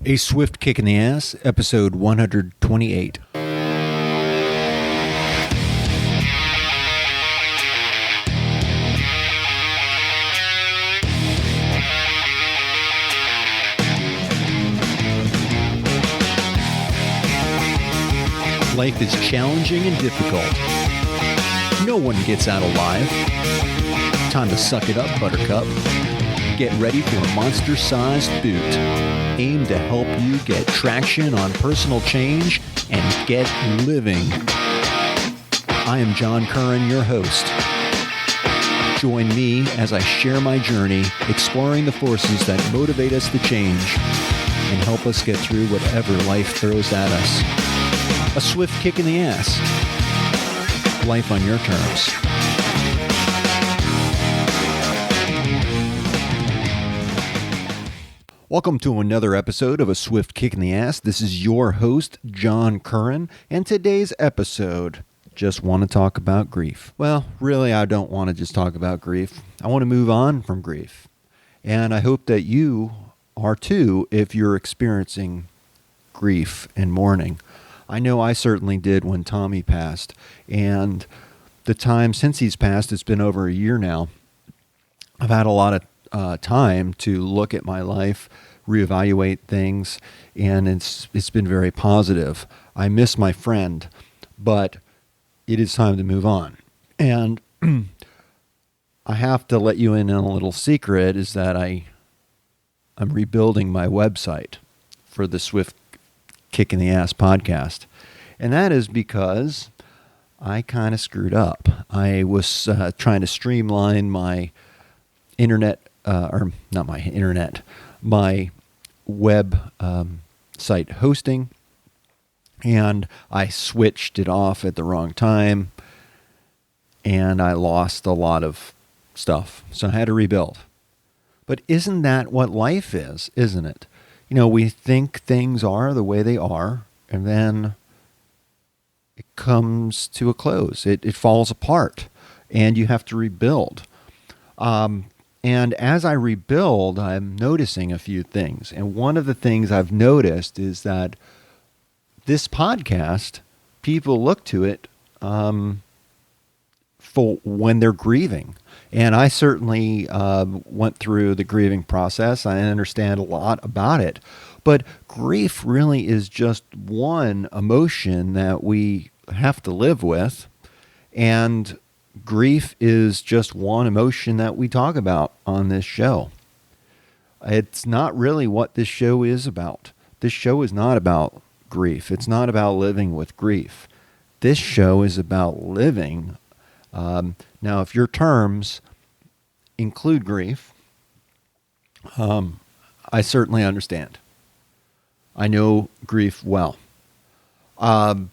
A Swift Kick in the Ass, episode 128. Life is challenging and difficult. No one gets out alive. Time to suck it up, Buttercup. Get ready for a monster-sized boot aimed to help you get traction on personal change and get living. I am John Curran, your host. Join me as I share my journey exploring the forces that motivate us to change and help us get through whatever life throws at us. A swift kick in the ass. Life on your terms. Welcome to another episode of A Swift Kick in the Ass. This is your host, John Curran, and today's episode, just want to talk about grief. Well, really, I don't want to just talk about grief. I want to move on from grief. And I hope that you are too if you're experiencing grief and mourning. I know I certainly did when Tommy passed, and the time since he's passed, it's been over a year now. I've had a lot of time to look at my life, reevaluate things, and it's been very positive. I miss my friend, but it is time to move on. And I have to let you in on a little secret, is that I'm rebuilding my website for the Swift Kick in the Ass podcast. And that is because I kind of screwed up. I was trying to streamline my my web site hosting, and I switched it off at the wrong time, and I lost a lot of stuff. So I had to rebuild. But isn't that what life is, isn't it? You know, we think things are the way they are, and then it comes to a close. It falls apart, and you have to rebuild. And as I rebuild, I'm noticing a few things. And one of the things I've noticed is that this podcast, people look to it for when they're grieving. And I certainly went through the grieving process. I understand a lot about it. But grief really is just one emotion that we have to live with. And grief is just one emotion that we talk about on this show. It's not really what this show is about. This show is not about grief. It's not about living with grief. This show is about living. Now, if your terms include grief, I certainly understand. I know grief well. But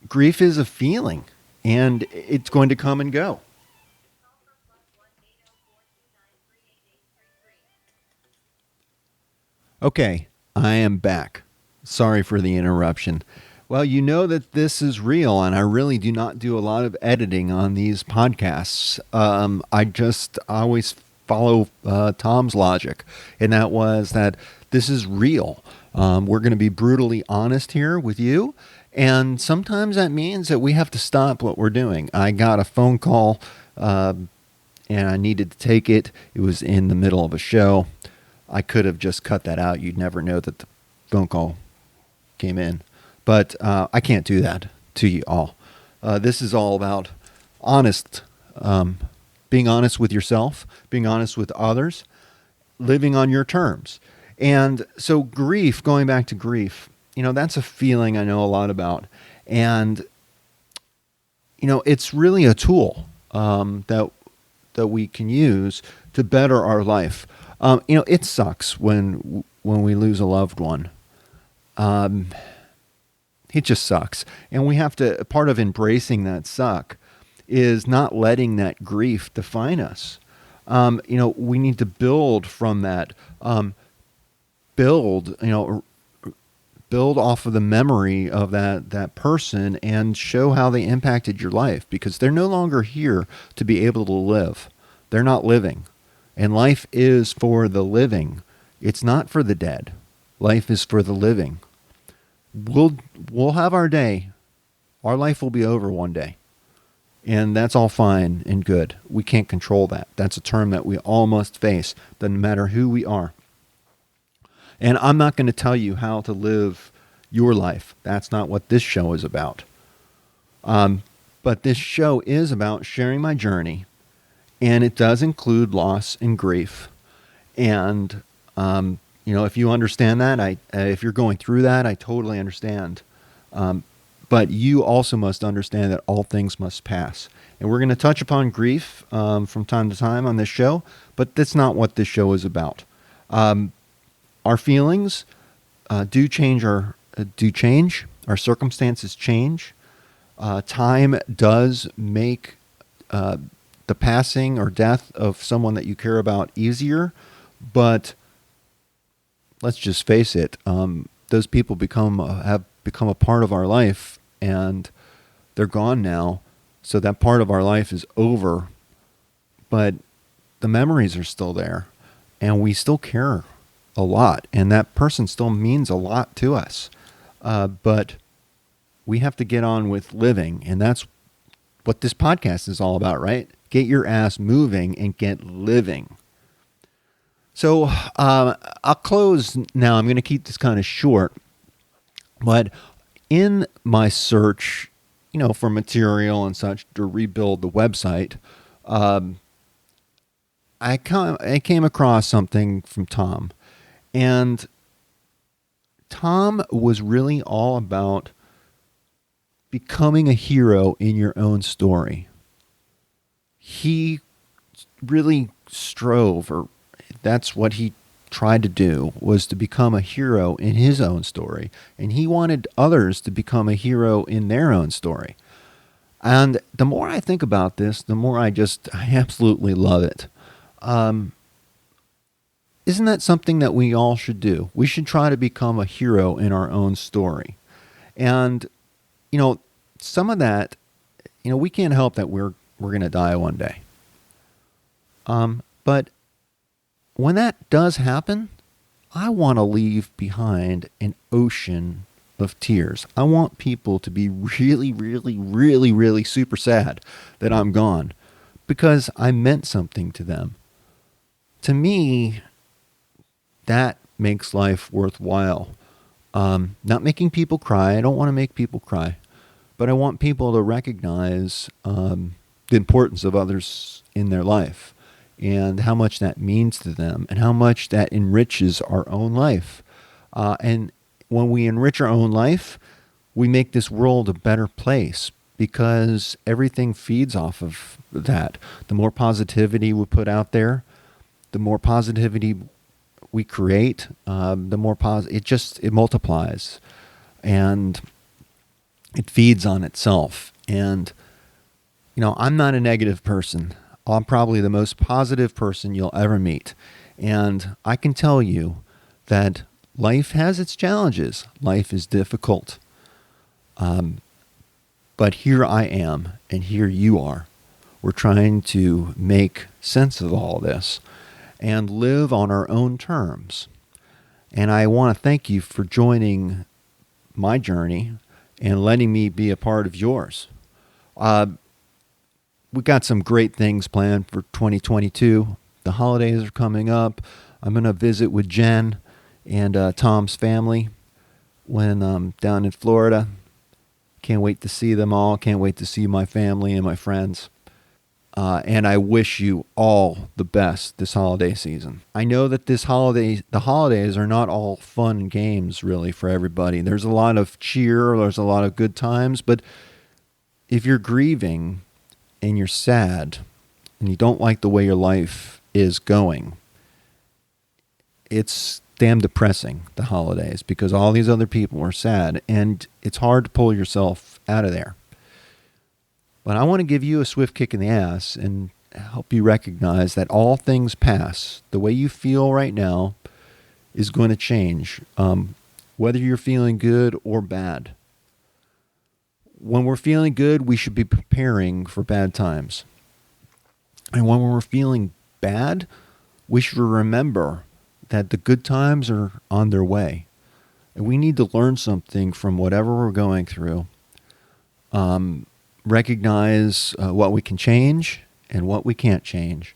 grief is a feeling. And it's going to come and go. Okay, I am back. Sorry for the interruption. Well, you know that this is real, and I really do not do a lot of editing on these podcasts. I always follow Tom's logic, and that was that this is real. We're going to be brutally honest here with you. And sometimes that means that we have to stop what we're doing. I got a phone call, and I needed to take it. It was in the middle of a show. I could have just cut that out. You'd never know that the phone call came in. But I can't do that to you all. This is all about being honest with yourself, being honest with others, living on your terms. And so grief, going back to grief, you know, that's a feeling I know a lot about. And, you know, it's really a tool that we can use to better our life. You know, it sucks when we lose a loved one. It just sucks. And we have to, part of embracing that suck is not letting that grief define us. You know, we need to build from that, build off of the memory of that person and show how they impacted your life, because they're no longer here to be able to live. They're not living. And life is for the living. It's not for the dead. Life is for the living. We'll have our day. Our life will be over one day. And that's all fine and good. We can't control that. That's a term that we all must face, doesn't matter who we are. And I'm not going to tell you how to live your life. That's not what this show is about. But this show is about sharing my journey, and it does include loss and grief. And if you understand that, if you're going through that, I totally understand. But you also must understand that all things must pass. And we're going to touch upon grief from time to time on this show, but that's not what this show is about. Our feelings do change. Our circumstances change. Time does make the passing or death of someone that you care about easier, but let's just face it, those people have become a part of our life, and they're gone now, so that part of our life is over, but the memories are still there, and we still care a lot, and that person still means a lot to us, but we have to get on with living, and that's what this podcast is all about, right? Get your ass moving and get living. So I'll close now. I'm going to keep this kind of short, but in my search, for material and such to rebuild the website, I came across something from Tom, and Tom was really all about becoming a hero in your own story. He really strove, or that's what he tried to do, was to become a hero in his own story. And he wanted others to become a hero in their own story. And the more I think about this, the more I absolutely love it. Isn't that something that we all should do? We should try to become a hero in our own story. And, some of that, we can't help that we're going to die one day. But when that does happen, I want to leave behind an ocean of tears. I want people to be really, really, really, really super sad that I'm gone, because I meant something to them. To me, that makes life worthwhile. Not making people cry. I don't want to make people cry. But I want people to recognize the importance of others in their life, and how much that means to them, and how much that enriches our own life. And when we enrich our own life, we make this world a better place, because everything feeds off of that. The more positivity we put out there, the more positivity we create, the more it multiplies, and it feeds on itself. And I'm not a negative person. I'm probably the most positive person you'll ever meet. And I can tell you that life has its challenges. Life is difficult. But here I am, and here you are. We're trying to make sense of all this and live on our own terms. And I want to thank you for joining my journey and letting me be a part of yours. We got some great things planned for 2022. The holidays are coming up. I'm going to visit with Jen and Tom's family when I'm down in Florida. Can't wait to see them all. Can't wait to see my family and my friends. And I wish you all the best this holiday season. I know that the holidays are not all fun and games really for everybody. There's a lot of cheer, there's a lot of good times, but if you're grieving and you're sad and you don't like the way your life is going, it's damn depressing, the holidays, because all these other people are sad, and it's hard to pull yourself out of there. But I want to give you a swift kick in the ass and help you recognize that all things pass. The way you feel right now is going to change, whether you're feeling good or bad. When we're feeling good, we should be preparing for bad times. And when we're feeling bad, we should remember that the good times are on their way. And we need to learn something from whatever we're going through. Recognize what we can change and what we can't change.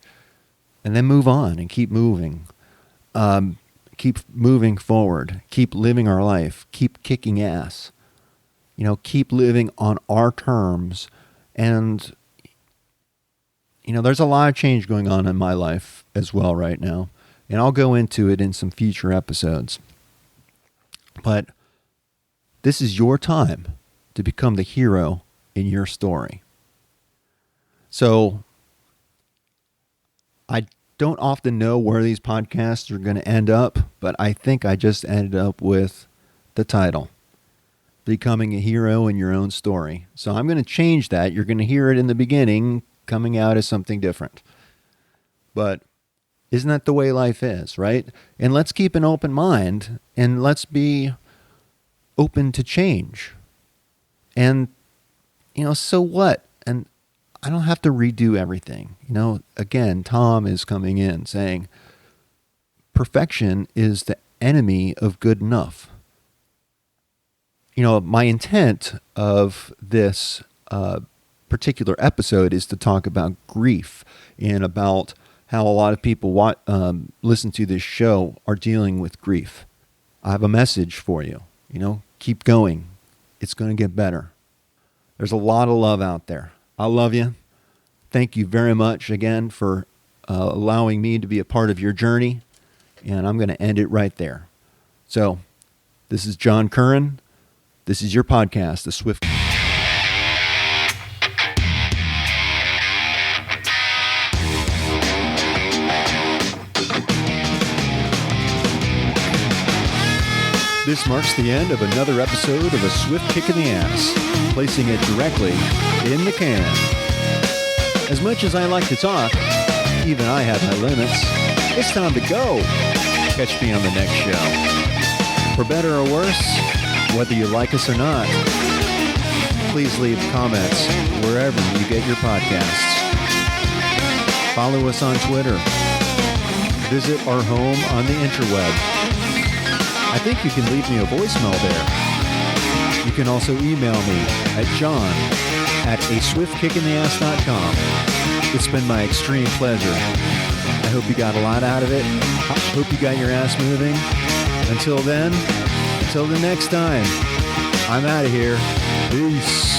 And then move on and keep moving. Keep moving forward. Keep living our life. Keep kicking ass. Keep living on our terms. And, there's a lot of change going on in my life as well right now. And I'll go into it in some future episodes. But this is your time to become the hero in your story. So I don't often know where these podcasts are going to end up, but I think I just ended up with the title, Becoming a Hero in Your Own Story. So I'm going to change that. You're going to hear it in the beginning coming out as something different. But isn't that the way life is, right? And let's keep an open mind and let's be open to change. And, so what? And I don't have to redo everything. Again, Tom is coming in saying, perfection is the enemy of good enough. My intent of this particular episode is to talk about grief and about how a lot of people listen to this show are dealing with grief. I have a message for you. Keep going. It's going to get better. There's a lot of love out there. I love you. Thank you very much again for allowing me to be a part of your journey. And I'm going to end it right there. So, this is John Curran. This is your podcast, The Swift. This marks the end of another episode of A Swift Kick in the Ass, placing it directly in the can. As much as I like to talk, even I have my limits. It's time to go. Catch me on the next show. For better or worse, whether you like us or not, please leave comments wherever you get your podcasts. Follow us on Twitter. Visit our home on the interweb. I think you can leave me a voicemail there. You can also email me at john@aswiftkickintheass.com. It's been my extreme pleasure. I hope you got a lot out of it. I hope you got your ass moving. Until then, until the next time, I'm out of here. Peace.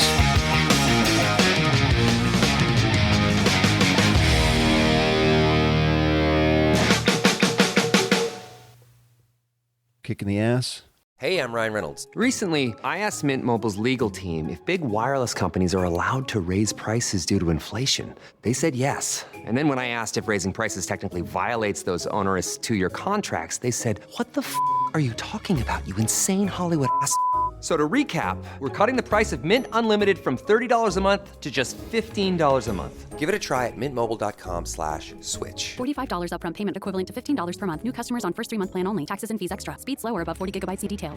Kick in the ass. Hey, I'm Ryan Reynolds. Recently, I asked Mint Mobile's legal team if big wireless companies are allowed to raise prices due to inflation. They said yes. And then when I asked if raising prices technically violates those onerous 2-year contracts, they said, "What the f*** are you talking about, you insane Hollywood ass?" So to recap, we're cutting the price of Mint Unlimited from $30 a month to just $15 a month. Give it a try at mintmobile.com/switch. $45 upfront payment equivalent to $15 per month. New customers on first 3-month plan only. Taxes and fees extra. Speed slower above 40 gigabytes. See details.